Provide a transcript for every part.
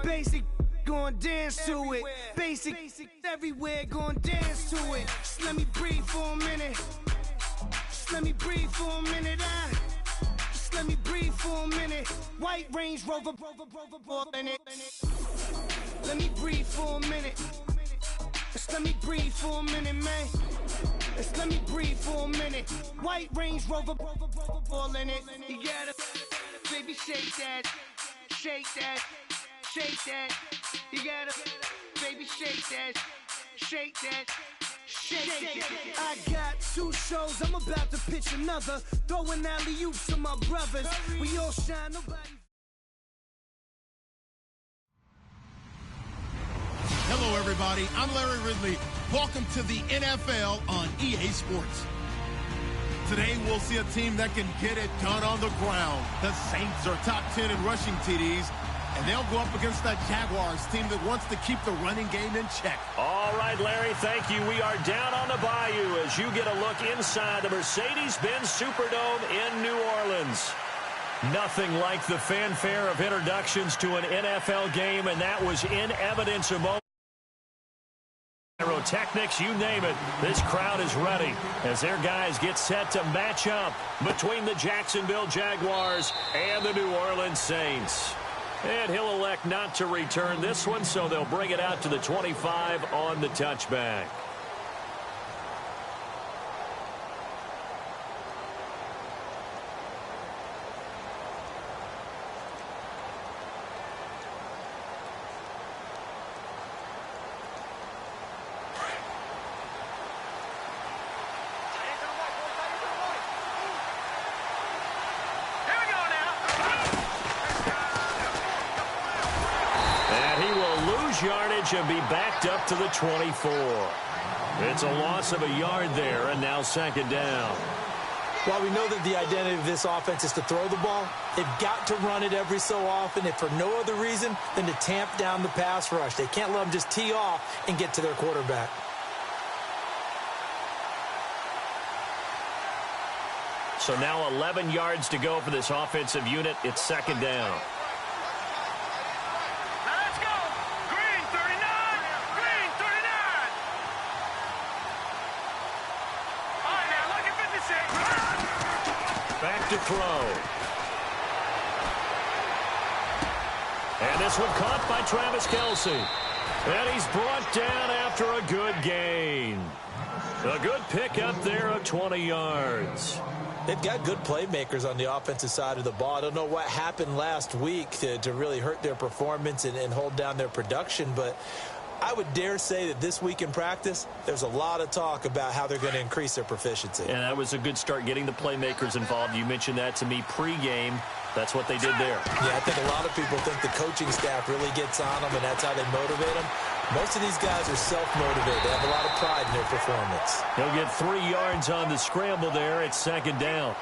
Basic gon' dance to it. Basic everywhere gon' dance to it. Just let me breathe for a minute. Just let me breathe for a minute. Just let me breathe for a minute. White Range Rover in it. Let me breathe for a minute. Just let me breathe for a minute, man. Just let me breathe for a minute. White Range Rover ball in it. You gotta, baby, shake that, shake that, shake that. You gotta, baby, shake that, shake that. Shake it. I got 2 shows, I'm about to pitch another. Throwing alley-oops to my brothers. We all shine, nobody. Hello, everybody. I'm Larry Ridley. Welcome to the NFL on EA Sports. Today, we'll see a team that can get it done on the ground. The Saints are top 10 in rushing TDs, and they'll go up against that Jaguars team that wants to keep the running game in check. All right, Larry, thank you. We are down on the bayou as you get a look inside the Mercedes-Benz Superdome in New Orleans. Nothing like the fanfare of introductions to an NFL game, and that was in evidence a moment. Pyrotechnics, you name it. This crowd is ready as their guys get set to match up between the Jacksonville Jaguars and the New Orleans Saints. And he'll elect not to return this one, so they'll bring it out to the 25 on the touchback. Yardage and be backed up to the 24. It's a loss of a yard there, and now second down. While we know that the identity of this offense is to throw the ball, they've got to run it every so often, if for no other reason than to tamp down the pass rush. They can't let them just tee off and get to their quarterback. So now 11 yards to go for this offensive unit. It's second down. Back to throw. And this one caught by Travis Kelce. And he's brought down after a good gain. A good pickup there of 20 yards. They've got good playmakers on the offensive side of the ball. I don't know what happened last week to really hurt their performance and hold down their production, but I would dare say that this week in practice, there's a lot of talk about how they're going to increase their proficiency. And that was a good start, getting the playmakers involved. You mentioned that to me pregame. That's what they did there. Yeah, I think a lot of people think the coaching staff really gets on them, and that's how they motivate them. Most of these guys are self-motivated. They have a lot of pride in their performance. He'll get 3 yards on the scramble there. It's second down.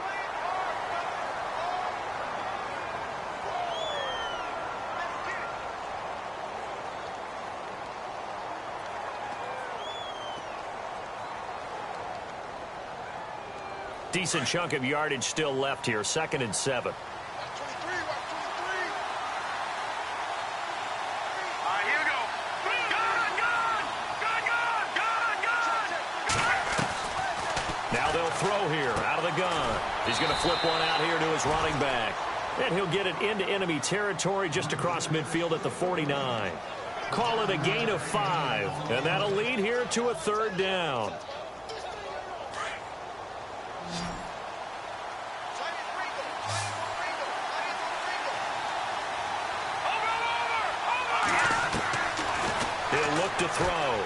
Decent chunk of yardage still left here. 2nd and 7. Now they'll throw here out of the gun. He's going to flip one out here to his running back. And he'll get it into enemy territory just across midfield at the 49. Call it a gain of 5. And that'll lead here to a 3rd down. He'll look to throw.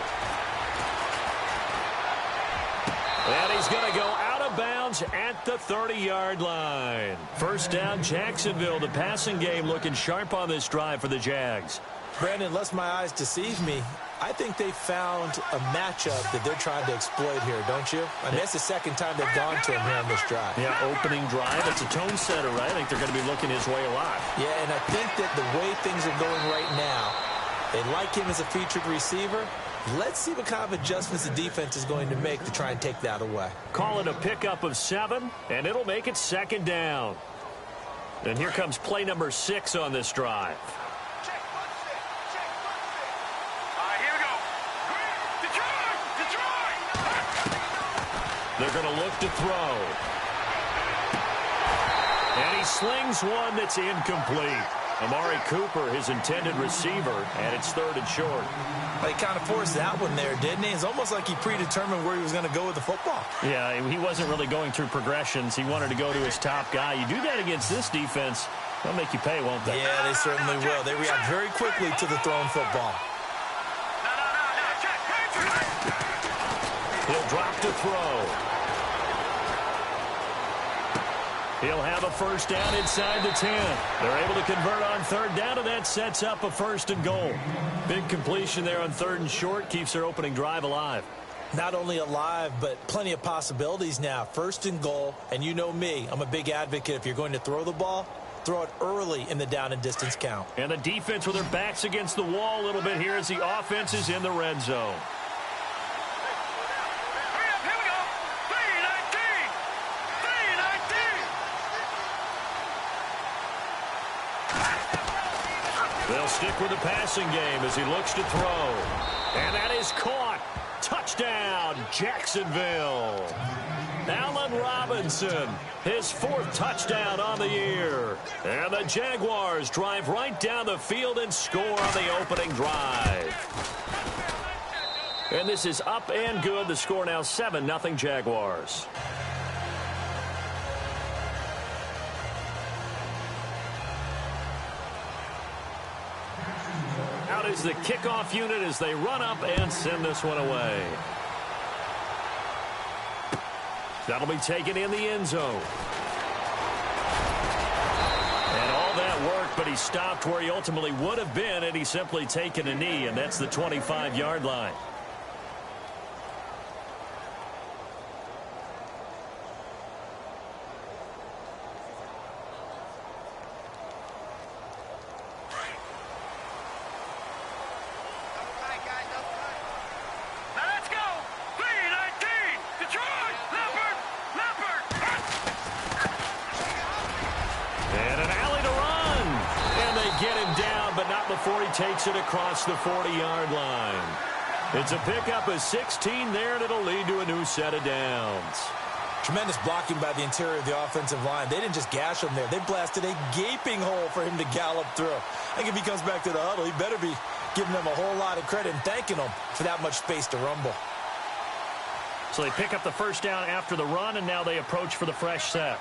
And he's going to go out of bounds at the 30-yard line. First down, Jacksonville. The passing game looking sharp on this drive for the Jags. Brandon, unless my eyes deceive me, I think they found a matchup that they're trying to exploit here, don't you? I mean, that's the second time they've gone to him here on this drive. Yeah, opening drive. It's a tone setter, right? I think they're going to be looking his way a lot. Yeah, and I think that the way things are going right now, they like him as a featured receiver. Let's see what kind of adjustments the defense is going to make to try and take that away. Call it a pickup of 7, and it'll make it second down. And here comes play number 6 on this drive. They're going to look to throw. And he slings one that's incomplete. Amari Cooper, his intended receiver, and it's 3rd and short. Well, he kind of forced that one there, didn't he? It's almost like he predetermined where he was going to go with the football. Yeah, he wasn't really going through progressions. He wanted to go to his top guy. You do that against this defense, they'll make you pay, won't they? Yeah, they certainly will. They react very quickly to the thrown football. He'll drop to throw. He'll have a first down inside the 10. They're able to convert on 3rd down, and that sets up a 1st and goal. Big completion there on 3rd and short keeps their opening drive alive. Not only alive, but plenty of possibilities now. 1st and goal, and you know me, I'm a big advocate. If you're going to throw the ball, throw it early in the down and distance count. And the defense with their backs against the wall a little bit here as the offense is in the red zone. They'll stick with the passing game as he looks to throw. And that is caught. Touchdown, Jacksonville. Allen Robinson, his 4th touchdown on the year. And the Jaguars drive right down the field and score on the opening drive. And this is up and good. The score now 7-0 Jaguars. Out is the kickoff unit as they run up and send this one away. That'll be taken in the end zone. And all that work, but he stopped where he ultimately would have been, and he's simply taken a knee, and that's the 25-yard line. Before he takes it across the 40-yard line. It's a pickup of 16 there, and it'll lead to a new set of downs. Tremendous blocking by the interior of the offensive line. They didn't just gash him there. They blasted a gaping hole for him to gallop through. I think if he comes back to the huddle, he better be giving them a whole lot of credit and thanking them for that much space to rumble. So they pick up the first down after the run, and now they approach for the fresh set.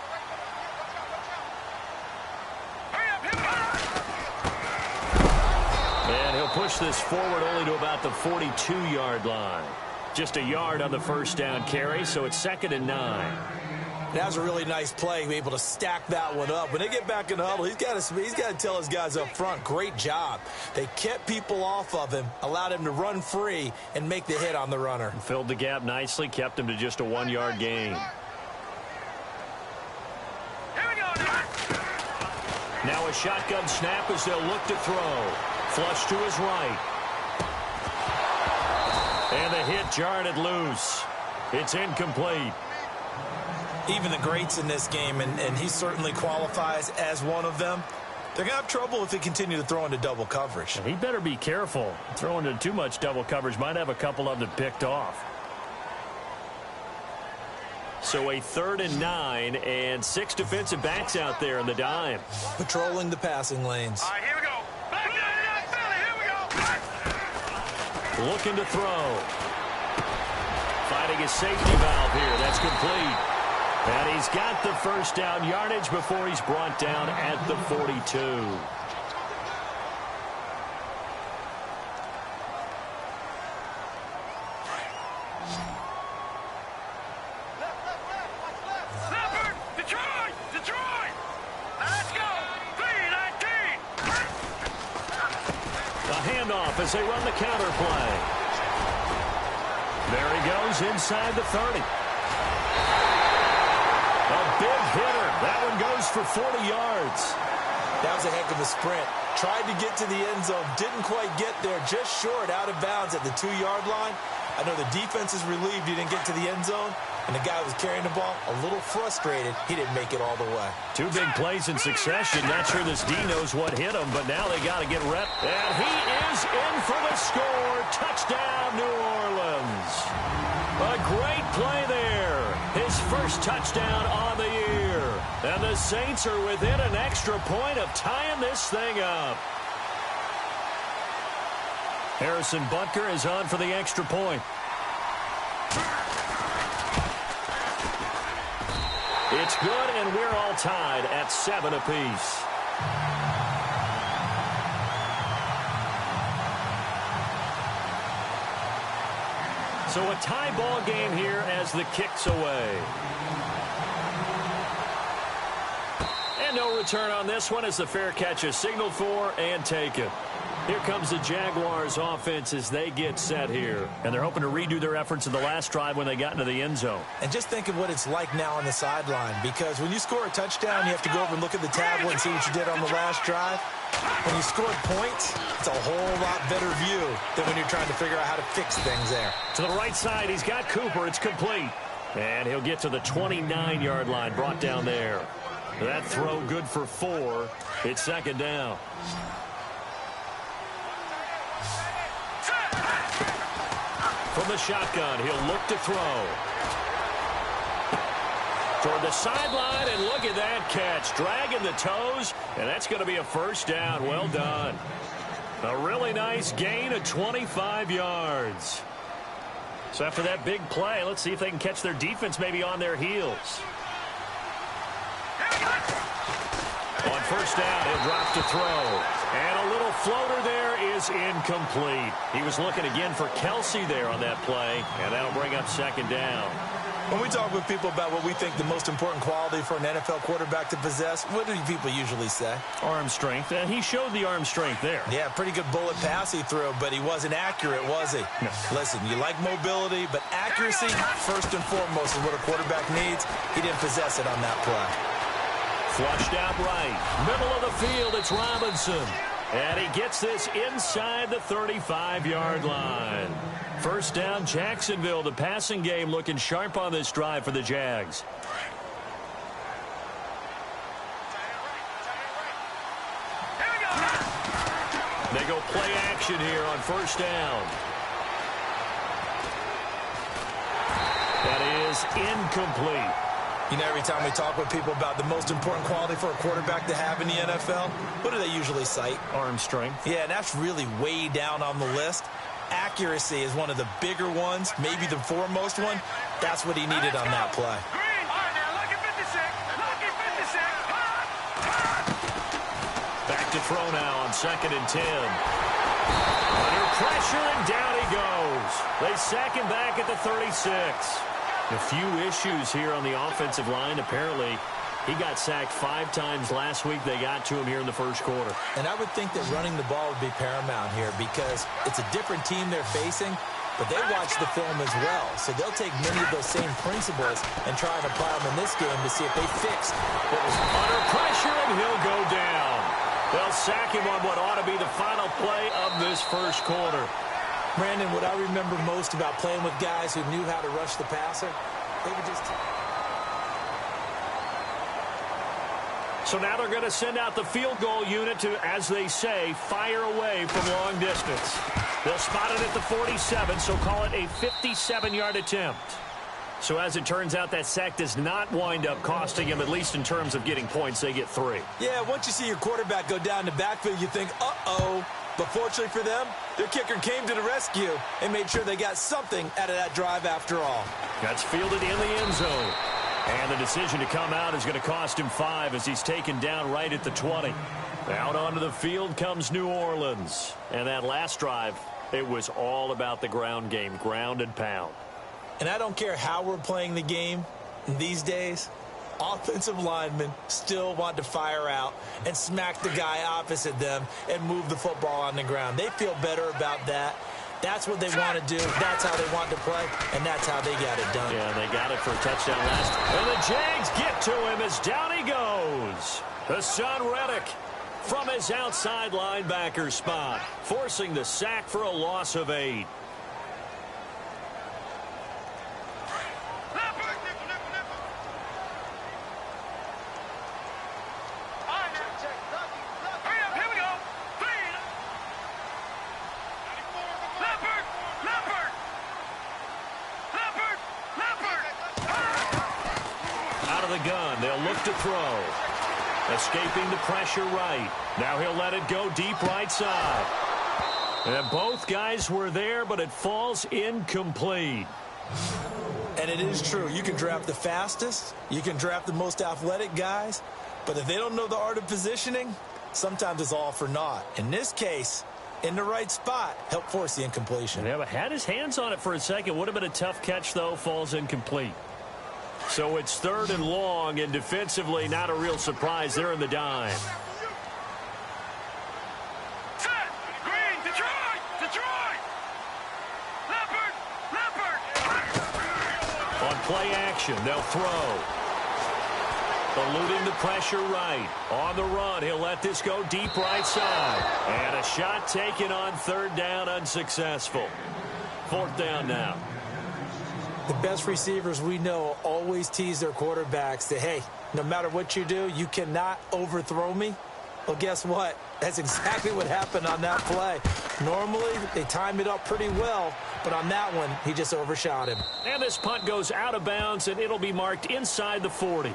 And he'll push this forward only to about the 42-yard line. Just a yard on the first down carry, so it's 2nd and 9. That was a really nice play, able to stack that one up. When they get back in the huddle, he's got to tell his guys up front, great job. They kept people off of him, allowed him to run free and make the hit on the runner. Filled the gap nicely, kept him to just a 1-yard gain. Now a shotgun snap as they'll look to throw. Flush to his right. And the hit jarred it loose. It's incomplete. Even the greats in this game, and he certainly qualifies as one of them, they're going to have trouble if they continue to throw into double coverage. And he better be careful. Throwing into too much double coverage might have a couple of them picked off. So a 3rd and 9 and 6 defensive backs out there in the dime. Patrolling the passing lanes. All right, here we go. Looking to throw. Finding his safety valve here. That's complete. And he's got the first down yardage before he's brought down at the 42. As they run the counter play. There he goes inside the 30. A big hitter. That one goes for 40 yards. That was a heck of a sprint. Tried to get to the end zone. Didn't quite get there. Just short, out of bounds at the 2-yard line. I know the defense is relieved he didn't get to the end zone. And the guy who was carrying the ball, a little frustrated, he didn't make it all the way. 2 big plays in succession. Not sure this D knows what hit him, but now they got to get rep. And he is in for the score. Touchdown, New Orleans. A great play there. first touchdown on the year. And the Saints are within an extra point of tying this thing up. Harrison Butker is on for the extra point. It's good, and we're all tied at 7 apiece. So a tie ball game here as the kick's away. And no return on this one as the fair catch is signaled for and taken. Here comes the Jaguars offense as they get set here. And they're hoping to redo their efforts in the last drive when they got into the end zone. And just think of what it's like now on the sideline, because when you score a touchdown, you have to go over and look at the tablet and see what you did on the last drive. When you scored points, it's a whole lot better view than when you're trying to figure out how to fix things there. To the right side, he's got Cooper. It's complete. And he'll get to the 29-yard line, brought down there. That throw good for 4. It's second down. From the shotgun, he'll look to throw. Toward the sideline, and look at that catch. Dragging the toes, and that's going to be a first down. Well done. A really nice gain of 25 yards. So after that big play, let's see if they can catch their defense maybe on their heels. On first down, he'll drop to throw. And a little floater there is incomplete. He was looking again for Kelsey there on that play, and that'll bring up second down. When we talk with people about what we think the most important quality for an NFL quarterback to possess, what do people usually say? Arm strength, and he showed the arm strength there. Yeah, pretty good bullet pass he threw, but he wasn't accurate, was he? No. Listen, you like mobility, but accuracy, first and foremost, is what a quarterback needs. He didn't possess it on that play. Flushed out right. Middle of the field, it's Robinson. And he gets this inside the 35-yard line. First down, Jacksonville. The passing game looking sharp on this drive for the Jags. They go play action here on first down. That is incomplete. You know, every time we talk with people about the most important quality for a quarterback to have in the NFL, what do they usually cite? Arm strength. Yeah, and that's really way down on the list. Accuracy is one of the bigger ones, maybe the foremost one. That's what he needed on that play. Back to throw now on 2nd and 10. Under pressure, and down he goes. They sack him back at the 36. A few issues here on the offensive line. Apparently, he got sacked 5 times last week. They got to him here in the first quarter. And I would think that running the ball would be paramount here because it's a different team they're facing, but they watch the film as well. So they'll take many of those same principles and try and apply them in this game to see if they fix what was under pressure, and he'll go down. They'll sack him on what ought to be the final play of this first quarter. Brandon, what I remember most about playing with guys who knew how to rush the passer, they would just... So now they're going to send out the field goal unit to, as they say, fire away from long distance. They'll spot it at the 47, so call it a 57-yard attempt. So as it turns out, that sack does not wind up costing him, at least in terms of getting points. They get 3. Yeah, once you see your quarterback go down the backfield, you think, uh-oh. But fortunately for them, their kicker came to the rescue and made sure they got something out of that drive after all. That's fielded in the end zone. And the decision to come out is going to cost him 5 as he's taken down right at the 20. Out onto the field comes New Orleans. And that last drive, it was all about the ground game, ground and pound. And I don't care how we're playing the game these days, offensive linemen still want to fire out and smack the guy opposite them and move the football on the ground. They feel better about that. That's what they want to do. That's how they want to play, and that's how they got it done. Yeah, they got it for a touchdown last. And the Jags get to him as down he goes. Hassan Reddick from his outside linebacker spot, forcing the sack for a loss of 8. the gun. They'll look to throw. Escaping the pressure right. Now he'll let it go deep right side. And both guys were there, but it falls incomplete. And it is true. You can draft the fastest. You can draft the most athletic guys. But if they don't know the art of positioning, sometimes it's all for naught. In this case, in the right spot, helped force the incompletion. Yeah, but had his hands on it for a second. Would have been a tough catch, though. Falls incomplete. So it's 3rd and long, and defensively, not a real surprise. They're in the dime. Set! Green! Detroit! Detroit! Leopard! On play action, they'll throw. Eluding the pressure right. On the run, he'll let this go deep right side. And a shot taken on 3rd down, unsuccessful. 4th down now. The best receivers we know always tease their quarterbacks that, hey, no matter what you do, you cannot overthrow me. Well, guess what? That's exactly what happened on that play. Normally, they time it up pretty well, but on that one, he just overshot him. And this punt goes out of bounds, and it'll be marked inside the 40.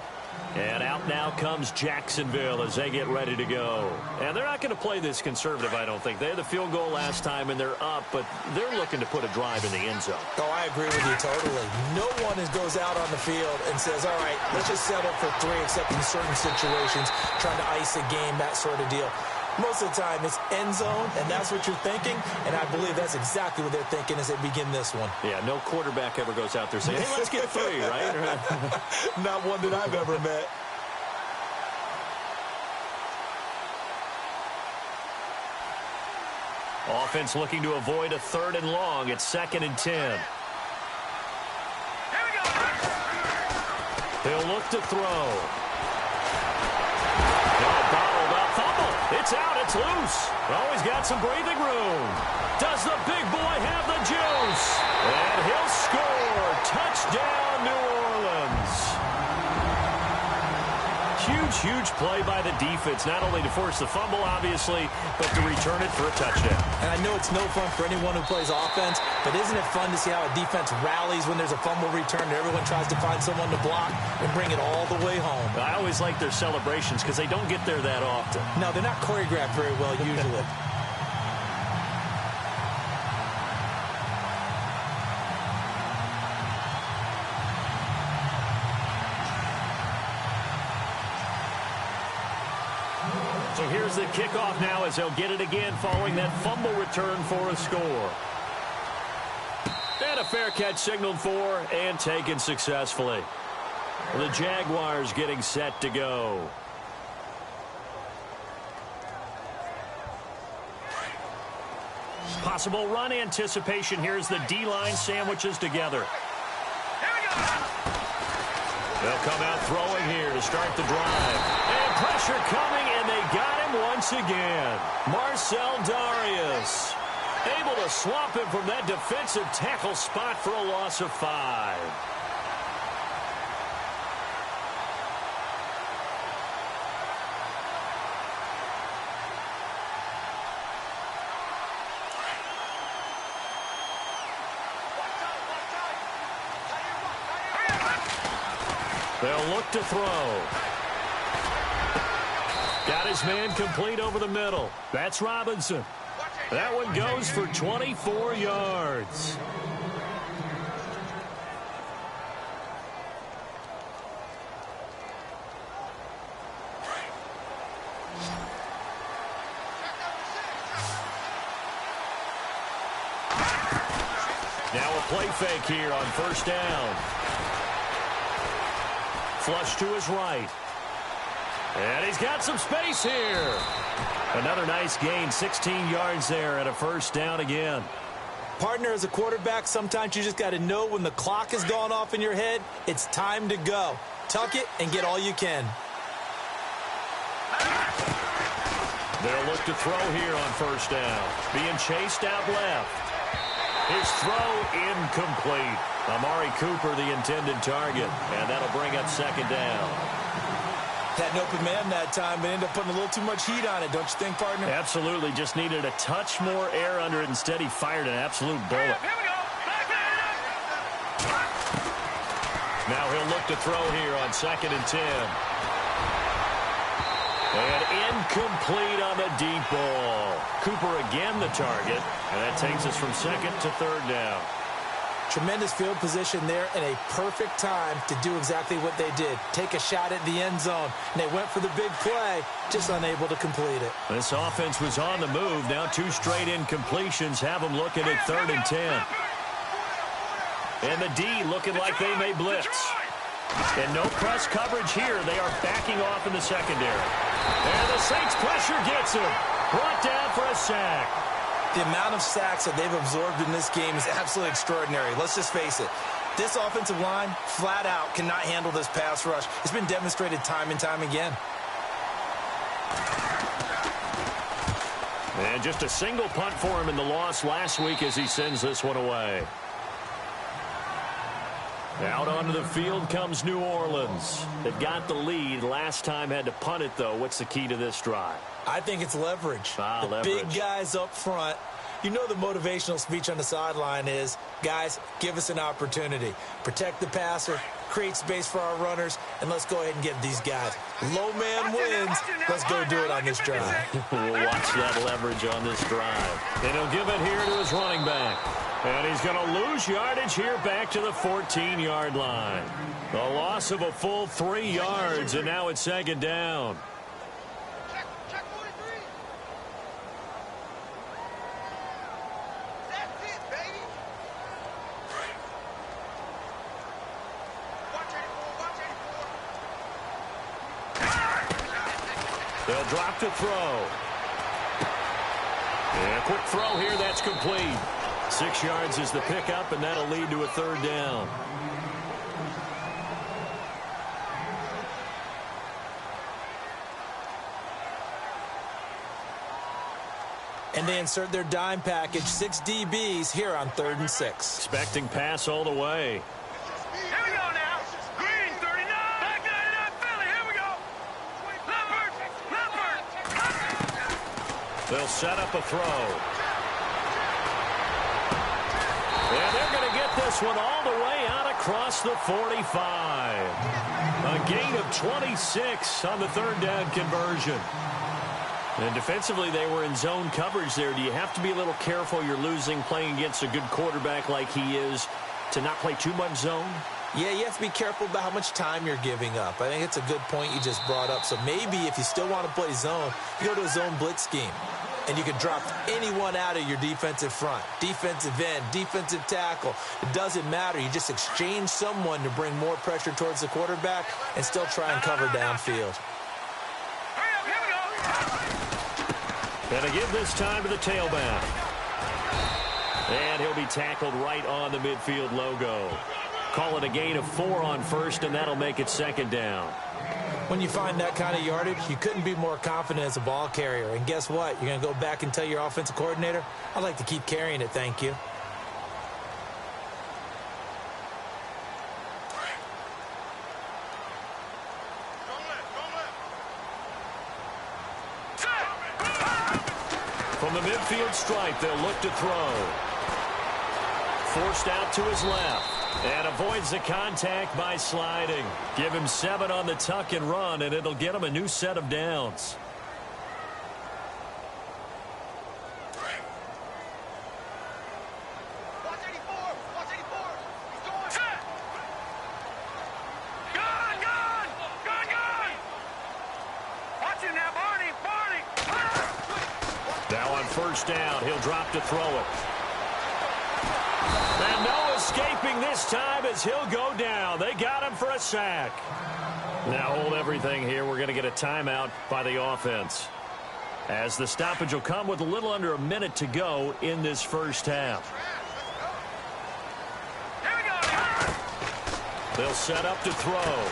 And out now comes Jacksonville as they get ready to go. And they're not going to play this conservative, I don't think. They had the field goal last time, and they're up, but they're looking to put a drive in the end zone. Oh, I agree with you totally. No one goes out on the field and says, all right, let's just settle for 3, except in certain situations, trying to ice a game, that sort of deal. Most of the time, it's end zone, and that's what you're thinking, and I believe that's exactly what they're thinking as they begin this one. Yeah, no quarterback ever goes out there saying, hey, let's get 3, right? Not one that I've ever met. Offense looking to avoid a 3rd and long. It's 2nd and 10. He'll look to throw. Bottled up fumble. It's out. It's loose. Oh, he's got some breathing room. Does the big boy have the juice? And he'll score. Touchdown, New Orleans. Huge play by the defense, not only to force the fumble, obviously, but to return it for a touchdown. And I know it's no fun for anyone who plays offense, but isn't it fun to see how a defense rallies when there's a fumble return and everyone tries to find someone to block and bring it all the way home? I always like their celebrations because they don't get there that often. No, they're not choreographed very well usually. So here's the kickoff now as they'll get it again following that fumble return for a score. And a fair catch signaled for and taken successfully. The Jaguars getting set to go. Possible run anticipation here as the D-line sandwiches together. They'll come out throwing here to start the drive. And pressure coming, and they got him once again. Marcell Dareus able to swap him from that defensive tackle spot for a loss of 5. They'll look to throw. Got his man complete over the middle. That's Robinson. That one goes for 24 yards. Now a play fake here on 1st down. Flush to his right. And he's got some space here. Another nice gain, 16 yards there at a 1st down again. Partner, as a quarterback, sometimes you just got to know when the clock has gone off in your head, it's time to go. Tuck it and get all you can. They'll look to throw here on 1st down. Being chased out left. His throw incomplete. Amari Cooper, the intended target. And that'll bring up 2nd down. Had an open man that time, but ended up putting a little too much heat on it, don't you think, partner? Absolutely. Just needed a touch more air under it. Instead, he fired an absolute bullet. Now he'll look to throw here on 2nd and 10. And incomplete on the deep ball. Cooper again the target, and that takes us from 2nd to 3rd down. Tremendous field position there and a perfect time to do exactly what they did. Take a shot at the end zone. And they went for the big play, just unable to complete it. This offense was on the move. Now 2 straight incompletions have them looking at 3rd and 10. And the D looking like they may blitz. And no press coverage here. They are backing off in the secondary. And the Saints pressure gets him. Brought down for a sack. The amount of sacks that they've absorbed in this game is absolutely extraordinary. Let's just face it. This offensive line, flat out, cannot handle this pass rush. It's been demonstrated time and time again. And just a single punt for him in the loss last week as he sends this one away. Out onto the field comes New Orleans. They've got the lead. Last time had to punt it, though. What's the key to this drive? I think it's leverage. The big guys up front. You know the motivational speech on the sideline is, guys, give us an opportunity. Protect the passer, create space for our runners, and let's go ahead and get these guys. Low man wins. Let's go do it on this drive. We'll watch that leverage on this drive. And he'll give it here to his running back. And he's going to lose yardage here back to the 14-yard line. The loss of a full 3 yards, and now it's 2nd down. Check 43. That's it, baby. Watch 84, watch 84. They'll drop to throw. And a quick throw here, that's complete. 6 yards is the pickup, and that'll lead to a 3rd down. And they insert their dime package, 6 DBs here on 3rd and 6. Expecting pass all the way. Here we go now. Green 39. Back 99 Philly. Here we go. Leopard. They'll set up a throw. And they're going to get this one all the way out across the 45. A gain of 26 on the 3rd down conversion. And defensively, they were in zone coverage there. Do you have to be a little careful? You're losing playing against a good quarterback like he is to not play too much zone? Yeah, you have to be careful about how much time you're giving up. I think it's a good point you just brought up. So maybe if you still want to play zone, you go to a zone blitz scheme. And you can drop anyone out of your defensive front. Defensive end, defensive tackle. It doesn't matter. You just exchange someone to bring more pressure towards the quarterback and still try and cover downfield. And they give this time to the tailback. And he'll be tackled right on the midfield logo. Call it a gain of 4 on 1st, and that'll make it 2nd down. When you find that kind of yardage, you couldn't be more confident as a ball carrier. And guess what? You're going to go back and tell your offensive coordinator, I'd like to keep carrying it, thank you. From the midfield stripe, they'll look to throw. Forced out to his left. And avoids the contact by sliding. Give him 7 on the tuck and run, and it'll get him a new set of downs. Watch 84. Watch 84. He's going. Set. Gun. Watch him now, Barney. Now on 1st down, he'll drop to throw it. And no escaping this time as he'll go down. They got him for a sack. Now hold everything here. We're going to get a timeout by the offense, as the stoppage will come with a little under a minute to go in this first half. Here we go. They'll set up to throw.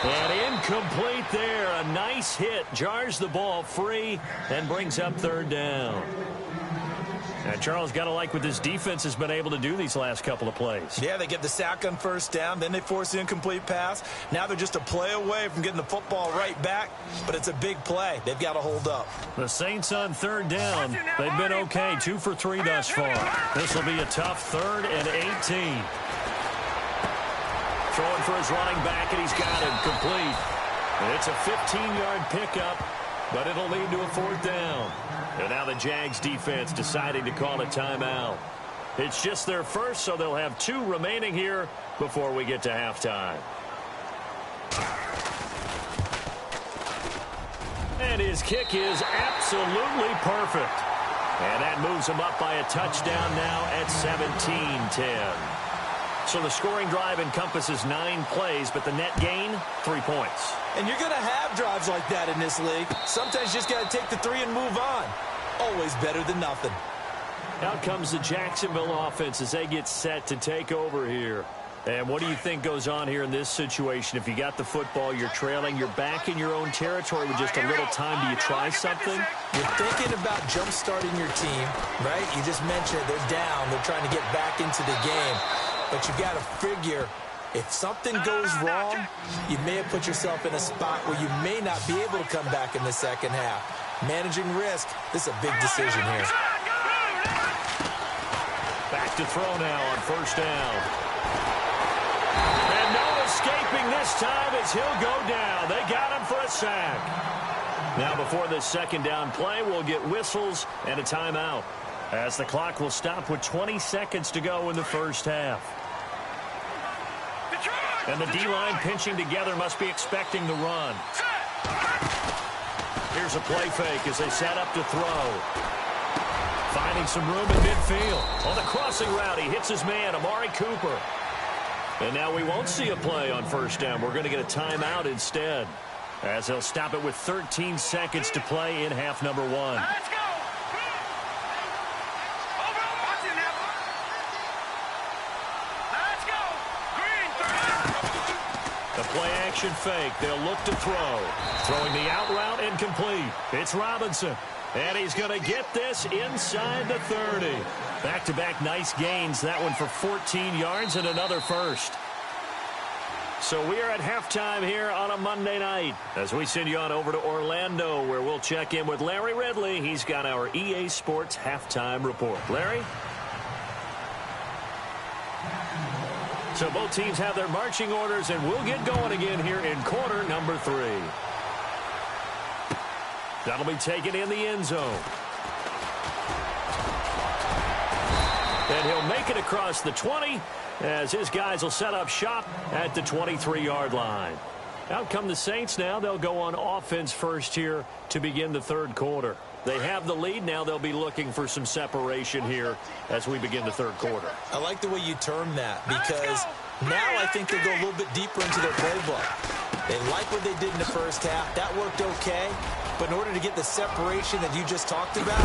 And incomplete there. A nice hit. Jars the ball free and brings up 3rd down. And Charles, got to like what this defense has been able to do these last couple of plays. Yeah, they get the sack on 1st down, then they force the incomplete pass. Now they're just a play away from getting the football right back, but it's a big play. They've got to hold up. The Saints on 3rd down. They've been okay, 2 for 3 thus far. This will be a tough 3rd and 18. Throwing for his running back, and he's got him complete. It's a 15-yard pickup, but it'll lead to a 4th down. And now the Jags defense deciding to call a timeout. It's just their first, so they'll have 2 remaining here before we get to halftime. And his kick is absolutely perfect. And that moves him up by a touchdown now at 17-10. So the scoring drive encompasses 9 plays, but the net gain, 3 points. And you're going to have drives like that in this league. Sometimes you just got to take the 3 and move on. Always better than nothing. Out comes the Jacksonville offense as they get set to take over here. And what do you think goes on here in this situation? If you got the football, you're trailing, you're back in your own territory with just a little time. Do you try something? You're thinking about jump-starting your team, right? You just mentioned it. They're down. They're trying to get back into the game. But you got to figure, if something goes wrong, you may have put yourself in a spot where you may not be able to come back in the second half. Managing risk, this is a big decision here. Back to throw now on 1st down. And no escaping this time as he'll go down. They got him for a sack. Now before this 2nd down play, we'll get whistles and a timeout, as the clock will stop with 20 seconds to go in the first half. And the D-line pinching together, must be expecting the run. Here's a play fake as they set up to throw. Finding some room in midfield. On the crossing route, he hits his man, Amari Cooper. And now we won't see a play on 1st down. We're going to get a timeout instead, as they'll stop it with 13 seconds to play in half number 1. Let's go. Let's go. Green 30. The play action fake. They'll look to throw. Throwing the out route incomplete. It's Robinson. And he's going to get this inside the 30. Back-to-back nice gains. That one for 14 yards and another first. So we are at halftime here on a Monday night, as we send you on over to Orlando, where we'll check in with Larry Ridley. He's got our EA Sports halftime report. Larry? So both teams have their marching orders, and we'll get going again here in quarter number 3. That'll be taken in the end zone. And he'll make it across the 20, as his guys will set up shop at the 23-yard line. Out come the Saints now. They'll go on offense first here to begin the 3rd quarter. They have the lead. Now they'll be looking for some separation here as we begin the 3rd quarter. I like the way you term that, because now I think they'll go a little bit deeper into their playbook. They like what they did in the first half. That worked okay. But in order to get the separation that you just talked about,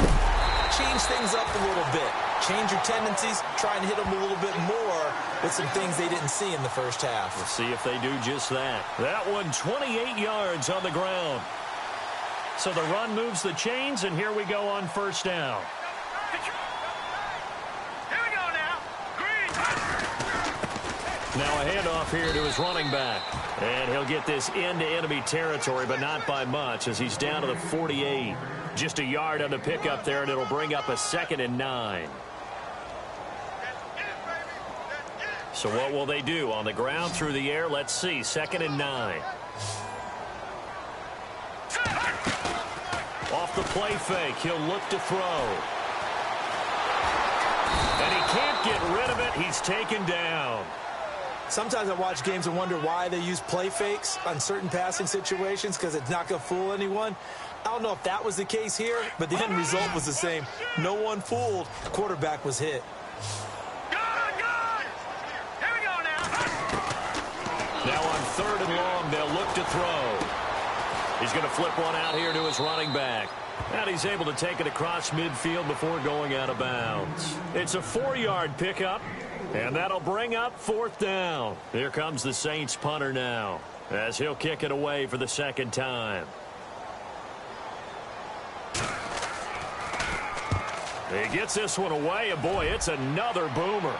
change things up a little bit. Change your tendencies, try and hit them a little bit more with some things they didn't see in the first half. We'll see if they do just that. That one 28 yards on the ground. So the run moves the chains, and here we go on 1st down. Here we go now. Green. Now a handoff here to his running back. And he'll get this into enemy territory, but not by much, as he's down to the 48. Just a yard on the pickup there, and it'll bring up a 2nd and 9. So what will they do? On the ground, through the air, let's see. 2nd and 9. Off the play fake, he'll look to throw. And he can't get rid of it. He's taken down. Sometimes I watch games and wonder why they use play fakes on certain passing situations, because it's not going to fool anyone. I don't know if that was the case here, but the end result was the same. No one fooled. The quarterback was hit. Good. Here we go now. Now on 3rd and long, they'll look to throw. He's going to flip one out here to his running back. And he's able to take it across midfield before going out of bounds. It's a 4-yard pickup, and that'll bring up 4th down. Here comes the Saints punter now, as he'll kick it away for the 2nd time. He gets this one away, and boy, it's another boomer.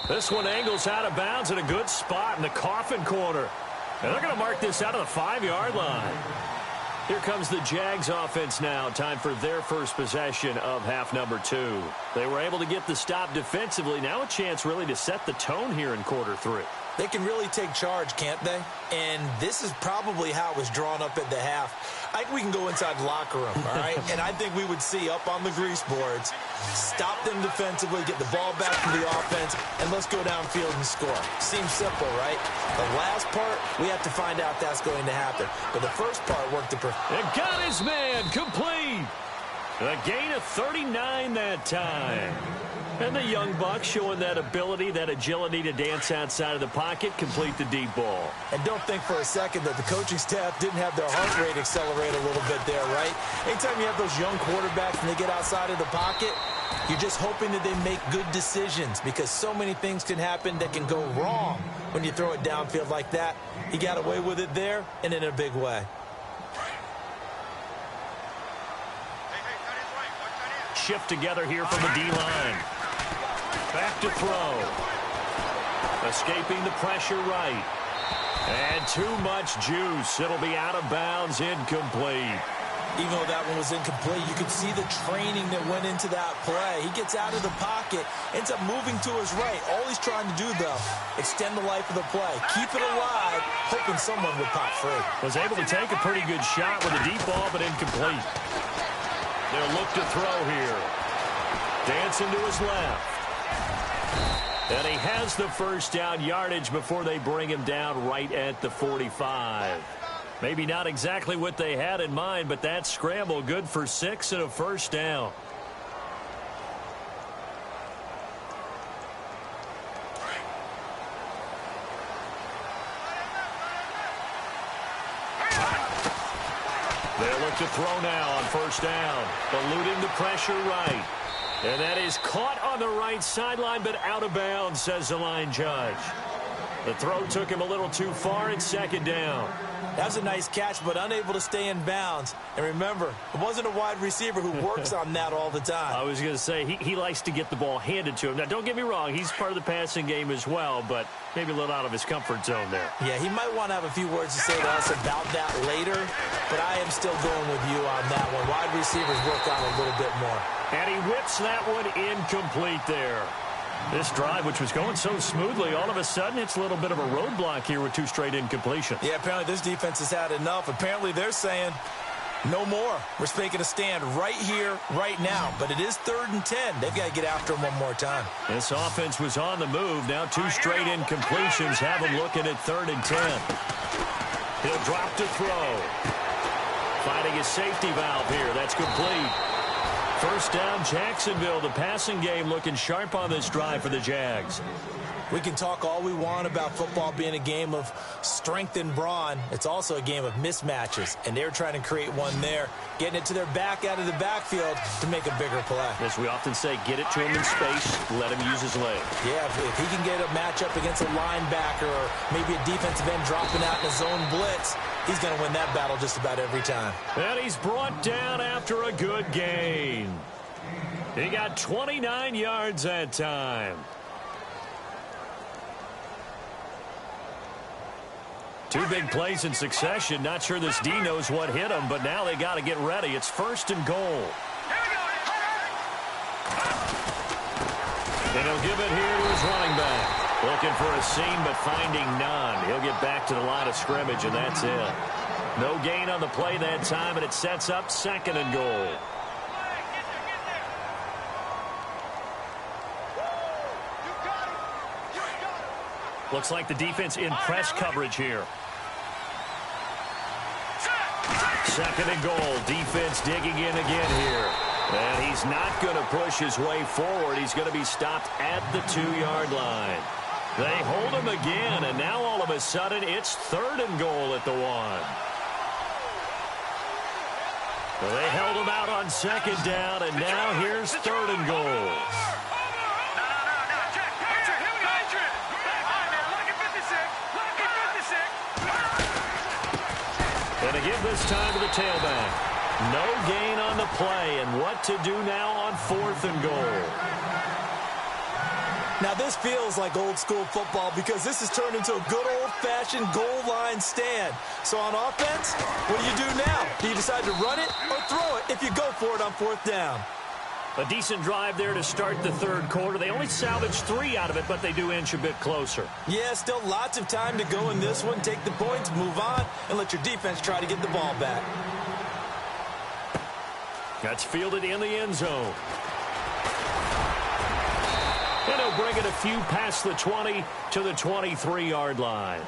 This one angles out of bounds in a good spot in the coffin corner. And they're going to mark this out of the 5-yard line. Here comes the Jags offense now. Time for their first possession of half number 2. They were able to get the stop defensively. Now a chance really to set the tone here in quarter 3. They can really take charge, can't they? And this is probably how it was drawn up at the half. I think we can go inside the locker room, all right? And I think we would see up on the grease boards, stop them defensively, get the ball back to the offense, and let's go downfield and score. Seems simple, right? The last part, we have to find out that's going to happen. But the first part worked the perfection. And got his man complete. A gain of 39 that time. And the young Bucks showing that ability, that agility to dance outside of the pocket, complete the deep ball. And don't think for a second that the coaching staff didn't have their heart rate accelerate a little bit there, right? Anytime you have those young quarterbacks and they get outside of the pocket, you're just hoping that they make good decisions because so many things can happen that can go wrong when you throw it downfield like that. He got away with it there and in a big way. Shift together here from the D-line. Back to throw. Escaping the pressure right. And too much juice. It'll be out of bounds, incomplete. Even though that one was incomplete, you could see the training that went into that play. He gets out of the pocket, ends up moving to his right. All he's trying to do, though, extend the life of the play. Keep it alive, hoping someone would pop free. Was able to take a pretty good shot with a deep ball, but incomplete. They'll look to throw here. Dancing to his left. And he has the first down yardage before they bring him down right at the 45. Maybe not exactly what they had in mind, but that scramble good for 6 and a first down. They'll look to throw now on first down. Eluding the pressure right. And that is caught on the right sideline, but out of bounds, says the line judge. The throw took him a little too far. It's second down. That was a nice catch, but unable to stay in bounds. And remember, it wasn't a wide receiver who works on that all the time. I was going to say, he likes to get the ball handed to him. Now, don't get me wrong. He's part of the passing game as well, but maybe a little out of his comfort zone there. Yeah, he might want to have a few words to say to us about that later, but I am still going with you on that one. Wide receivers work on a little bit more. And he whips that one incomplete there. This drive, which was going so smoothly, all of a sudden it's a little bit of a roadblock here with 2 straight incompletions. Yeah, apparently this defense has had enough. Apparently they're saying no more. We're making a stand right here, right now. But it is 3rd and 10. They've got to get after him one more time. This offense was on the move. Now 2 straight incompletions have him looking at 3rd and 10. He'll drop to throw. Finding his safety valve here. That's complete. First down, Jacksonville. The passing game looking sharp on this drive for the Jags. We can talk all we want about football being a game of strength and brawn. It's also a game of mismatches, and they're trying to create one there, getting it to their back out of the backfield to make a bigger play. As we often say, get it to him in space, let him use his leg. Yeah, if he can get a matchup against a linebacker or maybe a defensive end dropping out in a zone blitz, he's going to win that battle just about every time. And he's brought down after a good gain. He got 29 yards that time. 2 big plays in succession. Not sure this D knows what hit him, but now they got to get ready. It's 1st and goal. And he'll give it here to his running back. Looking for a seam, but finding none. He'll get back to the line of scrimmage, and that's it. No gain on the play that time, and it sets up 2nd and goal. Looks like the defense in press coverage here. 2nd and goal. Defense digging in again here. And he's not going to push his way forward. He's going to be stopped at the 2-yard line. They hold him again, and now all of a sudden it's 3rd and goal at the 1. Well, they held him out on 2nd down, and now here's 3rd and goal. And to give this time to the tailback. No gain on the play, and what to do now on 4th and goal. Now this feels like old school football because this has turned into a good old-fashioned goal line stand. So on offense, what do you do now? Do you decide to run it or throw it if you go for it on 4th down? A decent drive there to start the third quarter. They only salvaged 3 out of it, but they do inch a bit closer. Yeah, still lots of time to go in this one. Take the points, move on, and let your defense try to get the ball back. That's fielded in the end zone. And he'll bring it a few past the 20 to the 23-yard line.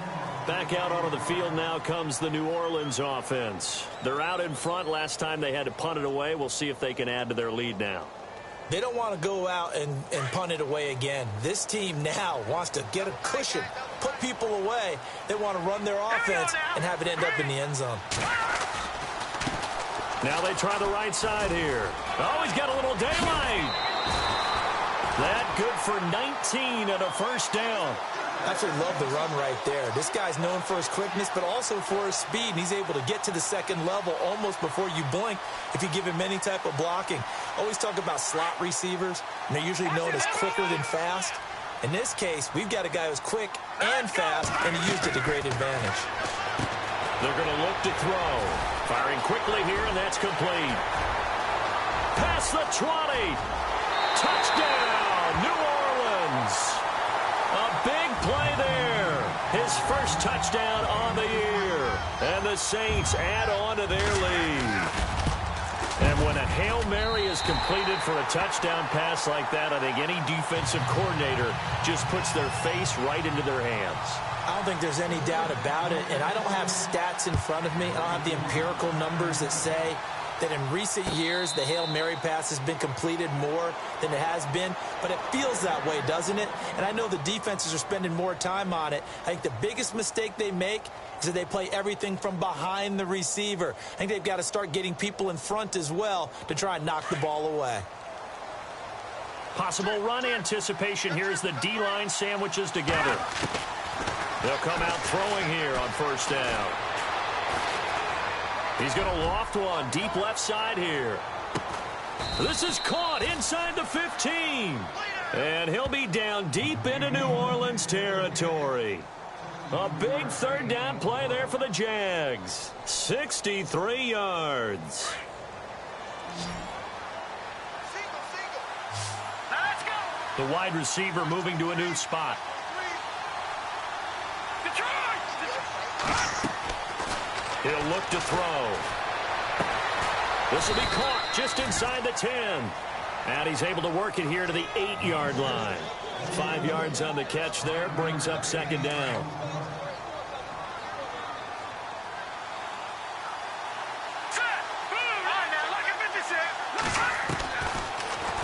Back out onto the field now comes the New Orleans offense. They're out in front. Last time they had to punt it away. We'll see if they can add to their lead now. They don't want to go out and punt it away again. This team now wants to get a cushion, put people away. They want to run their offense and have it end up in the end zone. Now they try the right side here. Oh, he's got a little daylight. That good for 19 and a first down. I actually love the run right there. This guy's known for his quickness, but also for his speed. And he's able to get to the second level almost before you blink if you give him any type of blocking. Always talk about slot receivers, and they're usually known as quicker than fast. In this case, we've got a guy who's quick and fast, and he used it to great advantage. They're going to look to throw. Firing quickly here, and that's complete. Past the 20. Touchdown, New Orleans. A big play there. His first touchdown on the year. And the Saints add on to their lead. And when a Hail Mary is completed for a touchdown pass like that, I think any defensive coordinator just puts their face right into their hands. I don't think there's any doubt about it. And I don't have stats in front of me. I don't have the empirical numbers that say that in recent years the Hail Mary pass has been completed more than it has been, but it feels that way, doesn't it? And I know the defenses are spending more time on it. I think the biggest mistake they make is that they play everything from behind the receiver. I think they've got to start getting people in front as well to try and knock the ball away. Possible run anticipation here as the D-line sandwiches together. They'll come out throwing here on first down. He's going to loft one deep left side here. This is caught inside the 15. And he'll be down deep into New Orleans territory. A big third down play there for the Jags. 63 yards. The wide receiver moving to a new spot. He'll look to throw. This will be caught just inside the 10. And he's able to work it here to the 8-yard line. 5 yards on the catch there. Brings up second down.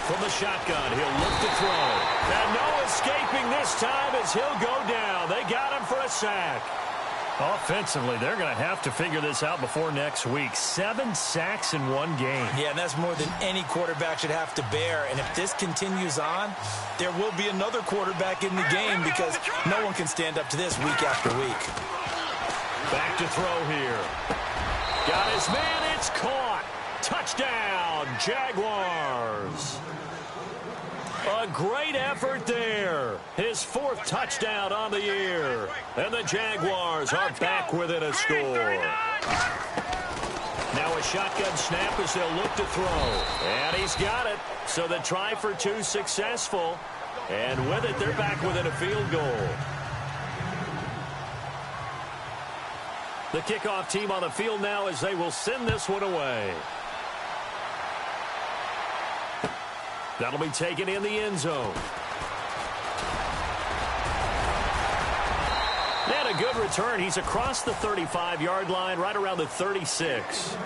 From the shotgun, he'll look to throw. And no escaping this time as he'll go down. They got him for a sack. Offensively, they're going to have to figure this out before next week. 7 sacks in one game. Yeah, and that's more than any quarterback should have to bear. And if this continues on, there will be another quarterback in the game because no one can stand up to this week after week. Back to throw here. Got his man. It's caught. Touchdown, Jaguars. A great effort there. His 4th touchdown on the year. And the Jaguars are back within a score. Now a shotgun snap as they'll look to throw. And he's got it. So the try for 2 successful. And with it, they're back within a field goal. The kickoff team on the field now as they will send this one away. That'll be taken in the end zone. And a good return. He's across the 35-yard line, right around the 36.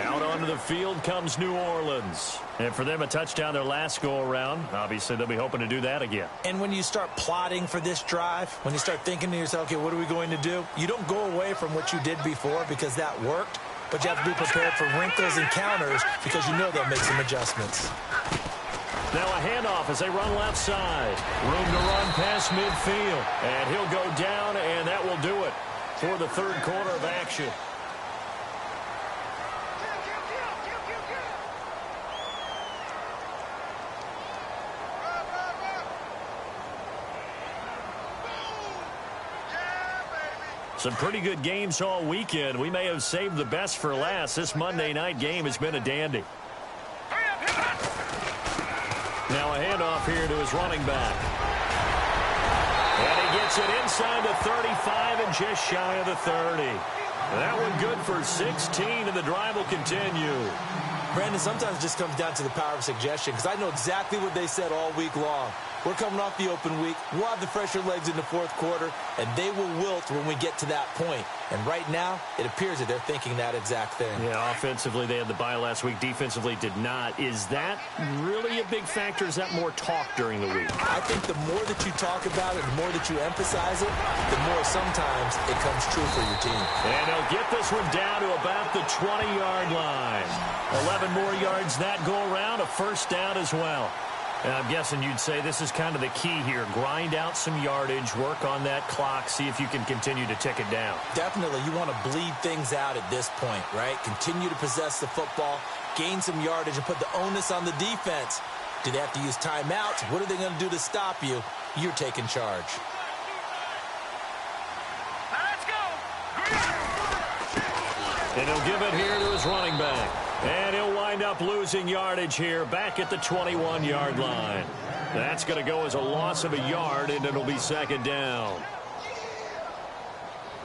Out onto the field comes New Orleans. And for them, a touchdown their last go-around. Obviously, they'll be hoping to do that again. And when you start plotting for this drive, when you start thinking to yourself, okay, what are we going to do? You don't go away from what you did before because that worked, but you have to be prepared for wrinkles and counters because you know they'll make some adjustments. Now a handoff as they run left side. Room to run past midfield. And he'll go down, and that will do it for the third quarter of action. Some pretty good games all weekend. We may have saved the best for last. This Monday night game has been a dandy. Now a handoff here to his running back. And he gets it inside the 35 and just shy of the 30. That one good for 16, and the drive will continue. Brandon, sometimes it just comes down to the power of suggestion, because I know exactly what they said all week long. We're coming off the open week. We'll have the fresher legs in the fourth quarter, and they will wilt when we get to that point. And right now, it appears that they're thinking that exact thing. Yeah, offensively, they had the bye last week. Defensively, did not. Is that really a big factor? Is that more talk during the week? I think the more that you talk about it, the more that you emphasize it, the more sometimes it comes true for your team. And they'll get this one down to about the 20-yard line. 11 more yards that go around, a first down as well. And I'm guessing you'd say this is kind of the key here. Grind out some yardage, work on that clock, see if you can continue to tick it down. Definitely. You want to bleed things out at this point, right? Continue to possess the football, gain some yardage, and put the onus on the defense. Do they have to use timeouts? What are they going to do to stop you? You're taking charge. Let's go. And he'll give it here to his running back. And he'll wind up losing yardage here back at the 21-yard line. That's going to go as a loss of a yard, and it'll be second down.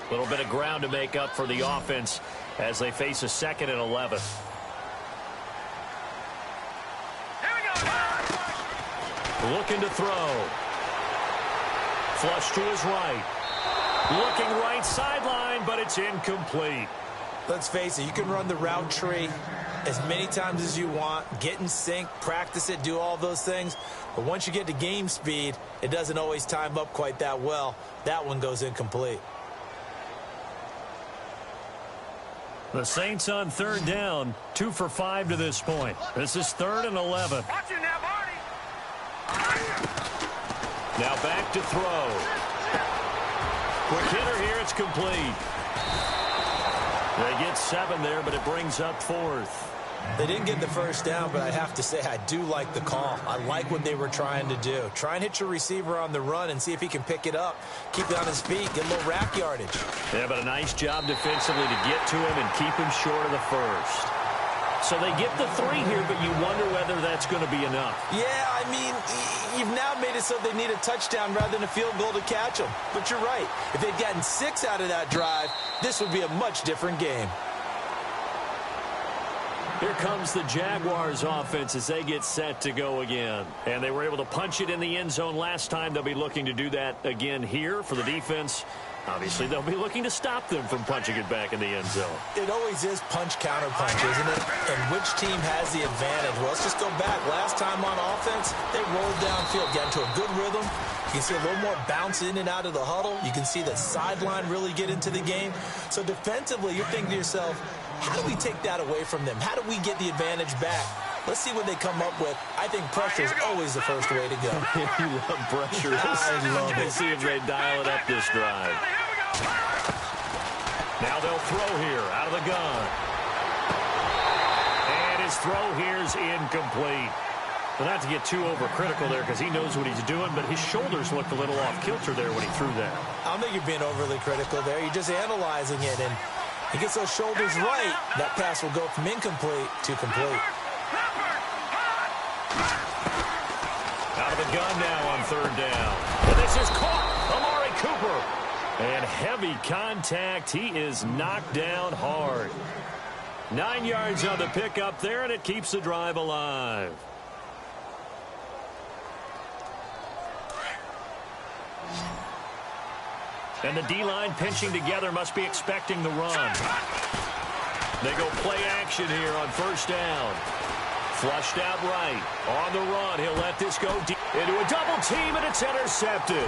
A little bit of ground to make up for the offense as they face a 2nd and 11. Here we go. Looking to throw. Flush to his right. Looking right sideline, but it's incomplete. Let's face it, you can run the route tree as many times as you want, get in sync, practice it, do all those things. But once you get to game speed, it doesn't always time up quite that well. That one goes incomplete. The Saints on third down, 2 for 5 to this point. This is 3rd and 11. Watch you now, Barney. Now back to throw. Quick hitter here, it's complete. They get 7 there, but it brings up 4th. They didn't get the first down, but I have to say I do like the call. I like what they were trying to do. Try and hit your receiver on the run and see if he can pick it up. Keep it on his feet, get a little rack yardage. Yeah, but a nice job defensively to get to him and keep him short of the first. So they get the 3 here, but you wonder whether that's going to be enough. Yeah, I mean, you've now made it so they need a touchdown rather than a field goal to catch them. But you're right. If they'd gotten 6 out of that drive, this would be a much different game. Here comes the Jaguars offense as they get set to go again. And they were able to punch it in the end zone last time. They'll be looking to do that again here for the defense. Obviously, they'll be looking to stop them from punching it back in the end zone. It always is punch-counter-punch, isn't it? And which team has the advantage? Well, let's just go back. Last time on offense, they rolled downfield, got into a good rhythm. You can see a little more bounce in and out of the huddle. You can see the sideline really get into the game. So defensively, you're thinking to yourself, how do we take that away from them? How do we get the advantage back? Let's see what they come up with. I think pressure is always the first way to go. You love pressure. I love it. Let's see if they dial it up this drive. Now they'll throw here out of the gun. And his throw here is incomplete. Well, not to get too overcritical there because he knows what he's doing, but his shoulders looked a little off kilter there when he threw that. I don't think you're being overly critical there. You're just analyzing it, and he gets those shoulders right. That pass will go from incomplete to complete. Out of the gun now on third down. And this is caught. Amari Cooper. And heavy contact. He is knocked down hard. 9 yards on the pickup there, and it keeps the drive alive. And the D-line pinching together must be expecting the run. They go play action here on first down. Flushed out right. On the run, he'll let this go deep into a double team, and it's intercepted.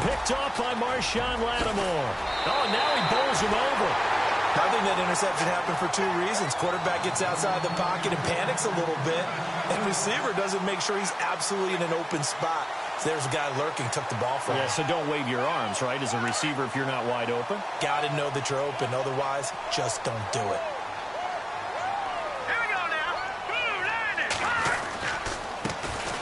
Picked off by Marshawn Lattimore. Oh, now he bowls him over. I think that interception happened for 2 reasons. Quarterback gets outside the pocket and panics a little bit, and receiver doesn't make sure he's absolutely in an open spot. So there's a guy lurking, took the ball from him. Yeah, so don't wave your arms, right, as a receiver if you're not wide open. Got to know that you're open. Otherwise, just don't do it.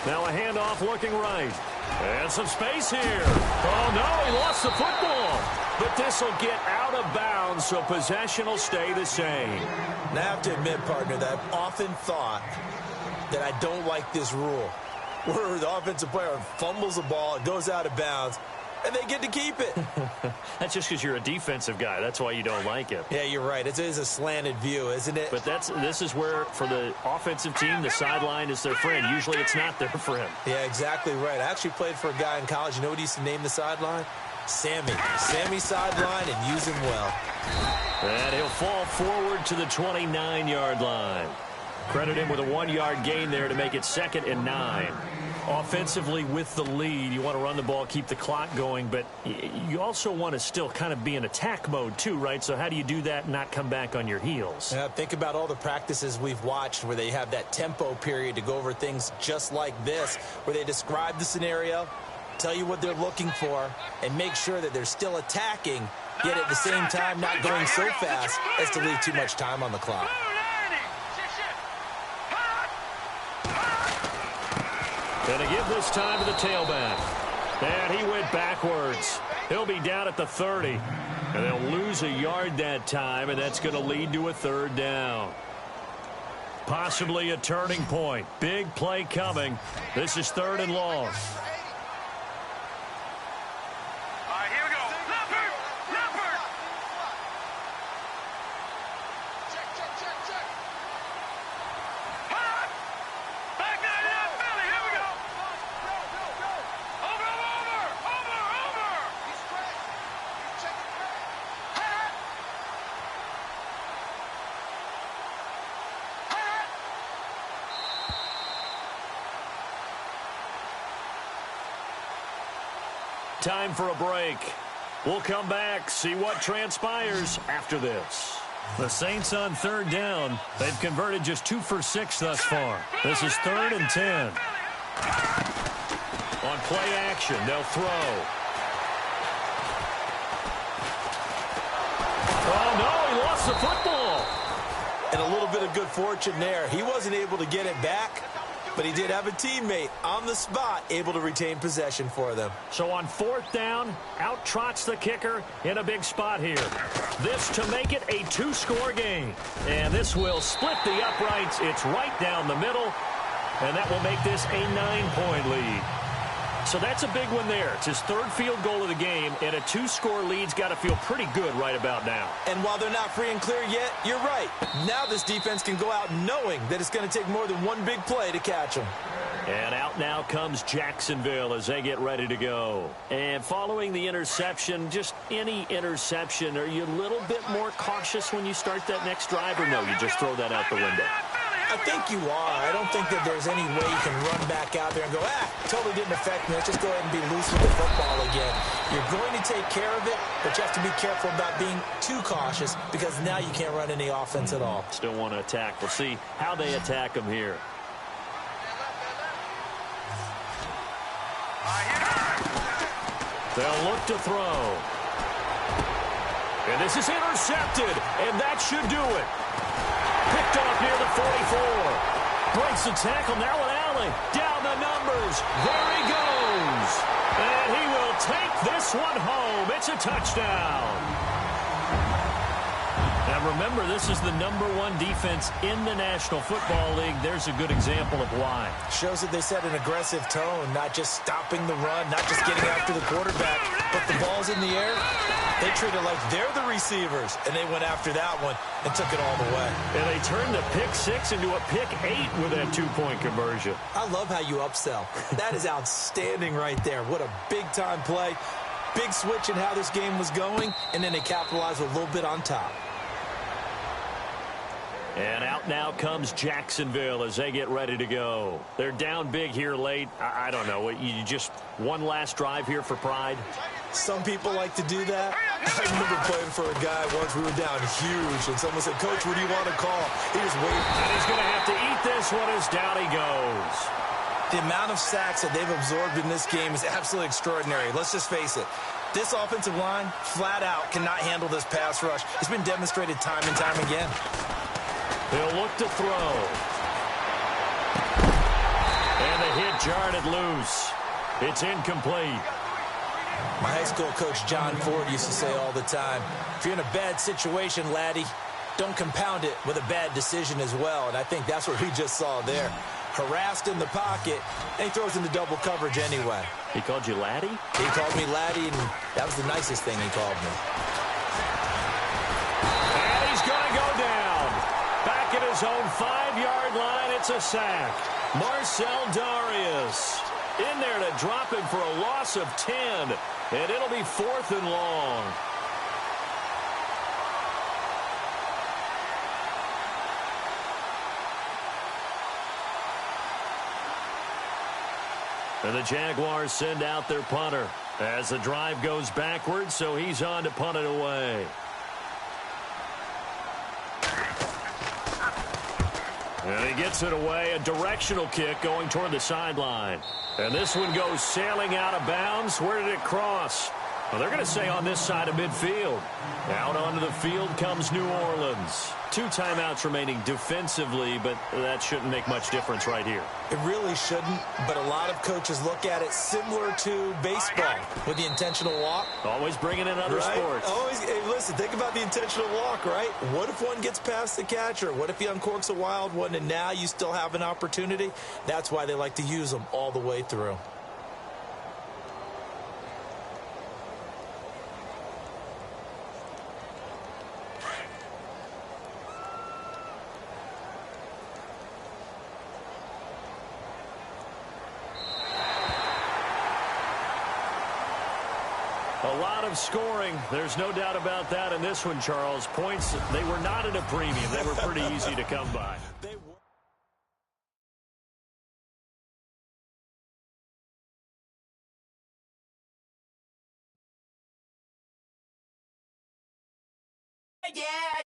Now a handoff looking right. And some space here. Oh, no, he lost the football. But this will get out of bounds, so possession will stay the same. Now I have to admit, partner, that I've often thought that I don't like this rule. where the offensive player fumbles the ball, it goes out of bounds, and they get to keep it. That's just because you're a defensive guy. That's why you don't like it. Yeah, you're right. It is a slanted view, isn't it? But this is where, for the offensive team, the sideline is their friend. Usually it's not their friend. Yeah, exactly right. I actually played for a guy in college. You know what he used to name the sideline? Sammy. Sammy sideline, and use him well. And he'll fall forward to the 29-yard line. Credit him with a 1-yard gain there to make it 2nd and 9. Offensively with the lead, you want to run the ball, keep the clock going, but you also want to still kind of be in attack mode too, right? So how do you do that and not come back on your heels? Yeah, think about all the practices we've watched where they have that tempo period to go over things just like this, where they describe the scenario, tell you what they're looking for, and make sure that they're still attacking, yet at the same time not going so fast as to leave too much time on the clock. And to give this time to the tailback. And he went backwards. He'll be down at the 30. And they'll lose a yard that time, and that's going to lead to a 3rd down. Possibly a turning point. Big play coming. This is 3rd and long. All right, here we go. Leopard! Leopard! Check. Hot! Back 99 Philly, here we go. Over! He's straight. Check it back. Hot! Time for a break. We'll come back, see what transpires after this. The Saints on 3rd down. They've converted just 2 for 6 thus far. This is 3rd and 10. On play action, they'll throw. Oh, no, he lost the football. And a little bit of good fortune there. He wasn't able to get it back, but he did have a teammate on the spot able to retain possession for them. So on 4th down, out trots the kicker in a big spot here. This to make it a 2-score game. And this will split the uprights. It's right down the middle. And that will make this a 9-point lead. So that's a big one there. It's his 3rd field goal of the game, and a 2-score lead's got to feel pretty good right about now. And while they're not free and clear yet, you're right. Now this defense can go out knowing that it's going to take more than one big play to catch them. And out now comes Jacksonville as they get ready to go. And following the interception, just any interception, are you a little bit more cautious when you start that next drive, or no, you just throw that out the window? I think you are. I don't think that there's any way you can run back out there and go, totally didn't affect me. Let's just go ahead and be loose with the football again. You're going to take care of it, but you have to be careful about being too cautious because now you can't run any offense at all. Still want to attack. We'll see how they attack them here. They'll look to throw. And this is intercepted, and that should do it. Picked off near the 44. Breaks the tackle, now with Allen. Down the numbers. There he goes. And he will take this one home. It's a touchdown. Now remember, this is the #1 defense in the National Football League. There's a good example of why. Shows that they set an aggressive tone, not just stopping the run, not just getting after the quarterback, but the ball's in the air. They treat it like they're the receivers, and they went after that one and took it all the way. And they turned the pick 6 into a pick 8 with that 2-point conversion. I love how you upsell. That is outstanding right there. What a big-time play. Big switch in how this game was going, and then they capitalized with a little bit on top. And out now comes Jacksonville as they get ready to go. They're down big here late. I don't know. You just one last drive here for pride? Some people like to do that. I remember playing for a guy once. We were down huge, and someone said, "Coach, what do you want to call?" He just waited. And he's going to have to eat this one as down he goes. The amount of sacks that they've absorbed in this game is absolutely extraordinary. Let's just face it. This offensive line, flat out, cannot handle this pass rush. It's been demonstrated time and time again. He'll look to throw. And the hit jarred it loose. It's incomplete. My high school coach, John Ford, used to say all the time, if you're in a bad situation, laddie, don't compound it with a bad decision as well. And I think that's what we just saw there. harassed in the pocket, and he throws into double coverage anyway. He called you laddie? He called me laddie, and that was the nicest thing he called me. And he's going to go down. Back at his own 5-yard line, it's a sack. Marcell Dareus in there to drop him for a loss of 10, and it'll be 4th and long. And the Jaguars send out their punter as the drive goes backwards, so he's on to punt it away. And he gets it away, a directional kick going toward the sideline. And this one goes sailing out of bounds. Where did it cross? Well, they're going to say on this side of midfield. Out onto the field comes New Orleans. 2 timeouts remaining defensively, but that shouldn't make much difference right here. It really shouldn't, but a lot of coaches look at it similar to baseball with the intentional walk. Always bringing in other sports. Always, hey, listen, think about the intentional walk, right? What if one gets past the catcher? What if he uncorks a wild one and now you still have an opportunity? That's why they like to use them all the way through. A lot of scoring. There's no doubt about that in this one, Charles. Points, they were not at a premium. They were pretty easy to come by. Yeah.